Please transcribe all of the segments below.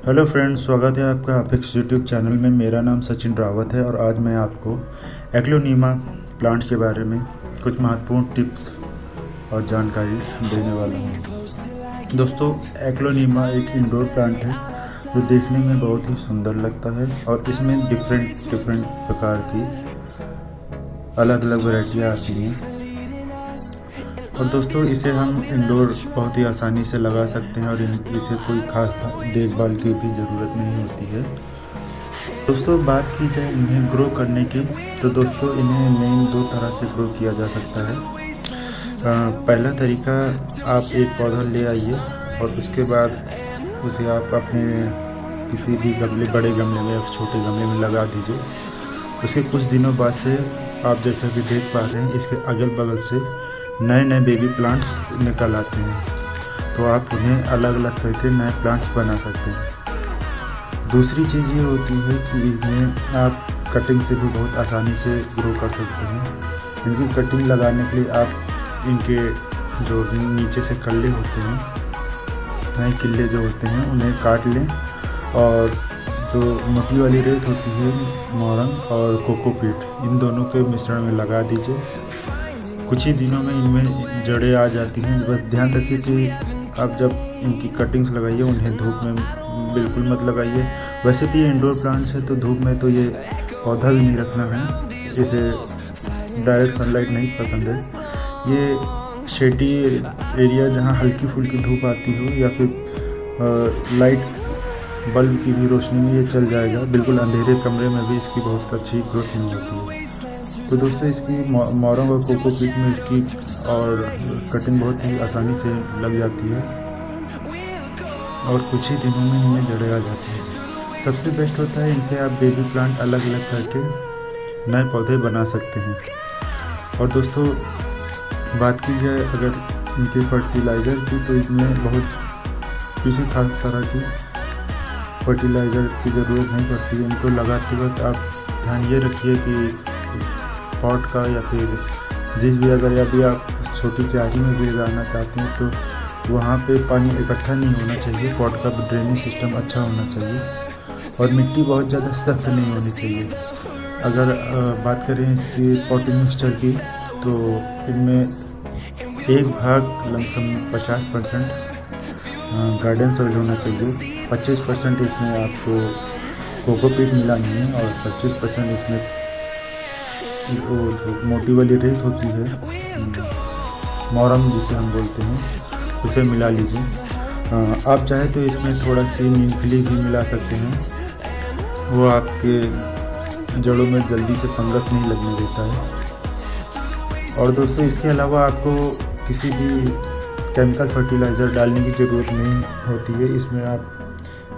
Hello friends, स्वागत है आपका अपेक्स यूट्यूब चैनल में। मेरा नाम सचिन रावत है और आज मैं आपको एग्लोनिमा प्लांट के बारे में कुछ महत्वपूर्ण टिप्स और जानकारी देने वाला हूँ। दोस्तों, एग्लोनिमा एक इंडोर प्लांट है जो देखने में बहुत ही सुंदर लगता है और इसमें डिफरेंट प्रकार की अलग अलग वैरायटियाँ आती हैं। और दोस्तों, इसे हम इंडोर बहुत ही आसानी से लगा सकते हैं और इसे कोई खास देखभाल की भी ज़रूरत नहीं होती है। दोस्तों, बात की जाए इन्हें ग्रो करने की, तो दोस्तों इन्हें मेन दो तरह से ग्रो किया जा सकता है। पहला तरीका, आप एक पौधा ले आइए और उसके बाद उसे आप अपने किसी भी गमले, बड़े गमले में या छोटे गमले में लगा दीजिए। उसके कुछ दिनों बाद से आप जैसा कि देख पा रहे हैं, इसके अगल बगल से नए नए बेबी प्लांट्स निकल आते हैं, तो आप उन्हें अलग अलग करके नए प्लांट्स बना सकते हैं। दूसरी चीज़ ये होती है कि इन्हें आप कटिंग से भी बहुत आसानी से ग्रो कर सकते हैं। इनकी कटिंग लगाने के लिए आप इनके जो नीचे से कल्ले होते हैं, नए किले जो होते हैं, उन्हें काट लें और जो मोटी वाली रेत होती है, मोरंग और कोकोपीट, इन दोनों के मिश्रण में लगा दीजिए। कुछ ही दिनों में इनमें जड़ें आ जाती हैं। बस ध्यान रखिए कि आप जब इनकी कटिंग्स लगाइए उन्हें धूप में बिल्कुल मत लगाइए। वैसे भी ये इंडोर प्लांट्स है तो धूप में तो ये पौधा भी नहीं रखना है, इसे डायरेक्ट सनलाइट नहीं पसंद है। ये शेडी एरिया जहाँ हल्की फुल्की धूप आती हो या फिर लाइट बल्ब की भी रोशनी में ये चल जाएगा। बिल्कुल अंधेरे कमरे में भी इसकी बहुत अच्छी ग्रोथ नहीं होती है। तो दोस्तों, इसकी मोरंग और कोकोपीट में इसकी और कटिंग बहुत ही आसानी से लग जाती है और कुछ ही दिनों में इनमें जड़ें आ जाती हैं। सबसे बेस्ट होता है इनके आप बेबी प्लांट अलग अलग करके नए पौधे बना सकते हैं। और दोस्तों, बात की जाए अगर इनके फर्टिलाइज़र की, तो इनमें बहुत किसी खास तरह की फर्टिलाइज़र की ज़रूरत नहीं पड़ती है। इनको लगाते वक्त आप ध्यान ये रखिए कि पॉट का या फिर जिस भी, अगर यदि आप छोटी क्यारी में भी लगाना चाहते हैं तो वहाँ पे पानी इकट्ठा नहीं होना चाहिए। पॉट का ड्रेनेज सिस्टम अच्छा होना चाहिए और मिट्टी बहुत ज़्यादा सख्त नहीं होनी चाहिए। अगर बात करें इसकी पॉटिंग मिक्सचर की, तो इनमें एक भाग लमसम 50% गार्डन सॉइल होना चाहिए, 25% इसमें आपको कोकोपीट मिलानी है और 25% इसमें वो जो मोटी वाली रेत होती है, मोरम जिसे हम बोलते हैं, उसे मिला लीजिए। आप चाहे तो इसमें थोड़ा सी नीमखली भी मिला सकते हैं, वो आपके जड़ों में जल्दी से फंगस नहीं लगने देता है। और दोस्तों, इसके अलावा आपको किसी भी केमिकल फर्टिलाइज़र डालने की ज़रूरत नहीं होती है। इसमें आप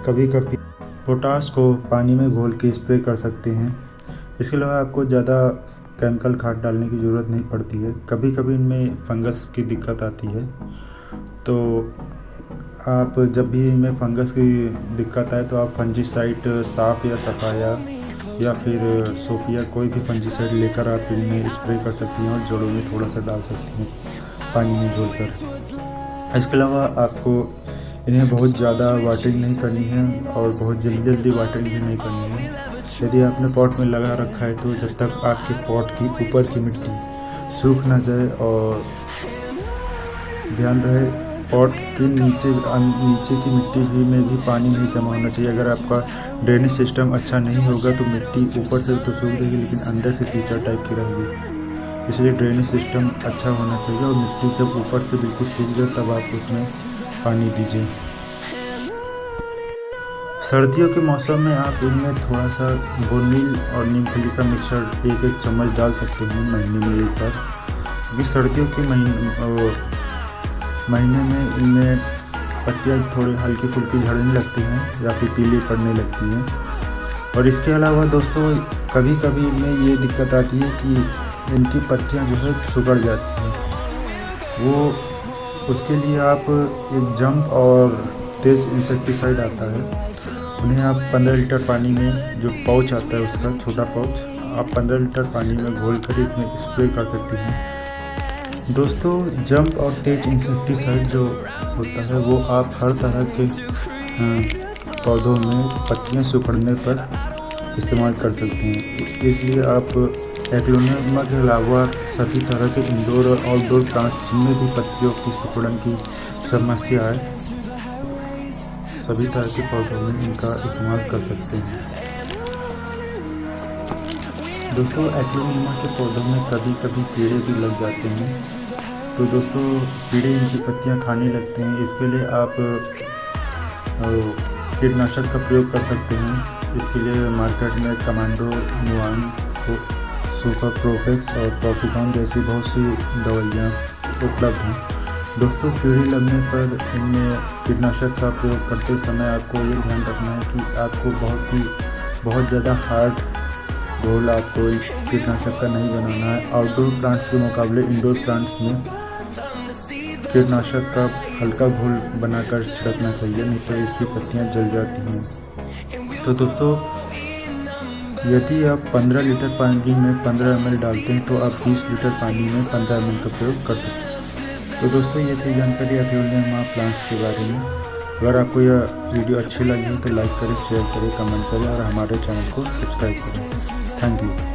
कभी कभी पोटाश को पानी में घोल के स्प्रे कर सकते हैं। इसके अलावा आपको ज़्यादा केमिकल खाद डालने की ज़रूरत नहीं पड़ती है। कभी कभी इनमें फंगस की दिक्कत आती है, तो आप जब भी इनमें फंगस की दिक्कत आए तो आप फंजीसाइड, साफ या सफाया या फिर सोफिया, कोई भी फंजीसाइड लेकर आप इनमें स्प्रे कर सकती हैं और जड़ों में थोड़ा सा डाल सकती हैं पानी में घोलकर। इसके अलावा आपको इन्हें बहुत ज़्यादा वाटरिंग नहीं करनी है और बहुत जल्दी वाटरिंग भी नहीं करनी है। यदि आपने पॉट में लगा रखा है तो जब तक आपके पॉट की ऊपर की मिट्टी सूख ना जाए, और ध्यान रहे पॉट के नीचे की मिट्टी में भी पानी नहीं जमा होना चाहिए। अगर आपका ड्रेनेज सिस्टम अच्छा नहीं होगा तो मिट्टी ऊपर से तो सूख जाएगी लेकिन अंदर से कीचड़ टाइप की रहेगी। इसलिए ड्रेनेज सिस्टम अच्छा होना चाहिए और मिट्टी जब ऊपर से बिल्कुल सूख जाए तब आप उसमें पानी दीजिए। सर्दियों के मौसम में आप इनमें थोड़ा सा बोर्नमील और नीमखली का मिक्सचर 1-1 चम्मच डाल सकते हैं महीने में एक बार, क्योंकि सर्दियों के महीने में इनमें पत्तियाँ थोड़ी हल्की फुल्की झड़ने लगती हैं या फिर पीली पड़ने लगती हैं। और इसके अलावा दोस्तों, कभी कभी इनमें ये दिक्कत आती है कि इनकी पत्तियाँ जो है सुगड़ जाती हैं। वो उसके लिए आप एक जंप और तेज इंसेक्टिसाइड आता है, उन्हें आप 15 लीटर पानी में, जो पाउच आता है उसका छोटा पाउच, आप 15 लीटर पानी में घोल कर इसमें स्प्रे कर सकती हैं। दोस्तों, जंप और तेज इंसेक्टिसाइड जो होता है वो आप हर तरह के पौधों में पत्तियां सिकुड़ने पर इस्तेमाल कर सकते हैं। इसलिए आप एग्लोनिमा के अलावा सभी तरह के इंडोर और आउटडोर प्लांट्स जिनमें भी पत्तियों की सिकुड़न की समस्या है, सभी तरह के पौधों में इनका इस्तेमाल कर सकते हैं। दोस्तों, एग्लोनिमा के पौधों में कभी कभी कीड़े भी लग जाते हैं, तो दोस्तों कीड़े इनकी पत्तियां खाने लगते हैं। इसके लिए आप कीटनाशक का प्रयोग कर सकते हैं। इसके लिए मार्केट में कमांडो, नुआन, सुपर प्रोफेक्स और प्रॉफिकॉन जैसी बहुत सी दवाइयाँ उपलब्ध हैं। दोस्तों, कीड़े लगने पर इनमें कीटनाशक का प्रयोग करते समय आपको ये ध्यान रखना है कि आपको बहुत ज़्यादा हार्ड घोल आपको कीटनाशक का नहीं बनाना है। आउटडोर प्लांट्स के मुकाबले इंडोर प्लांट्स में कीटनाशक का हल्का घोल बनाकर छिड़कना चाहिए, नहीं तो इसकी पत्तियां जल जाती हैं। तो दोस्तों, यदि आप 15 लीटर पानी में 15 ml डालते हैं तो आप 20 लीटर पानी में 15 ml का प्रयोग कर सकते हैं। तो दोस्तों, ये थी जानकारी एग्लोनिमा प्लांट्स के बारे में। अगर आपको यह वीडियो अच्छी लगी हो तो लाइक करें, शेयर करें, कमेंट करें और हमारे चैनल को सब्सक्राइब करें। Thank you.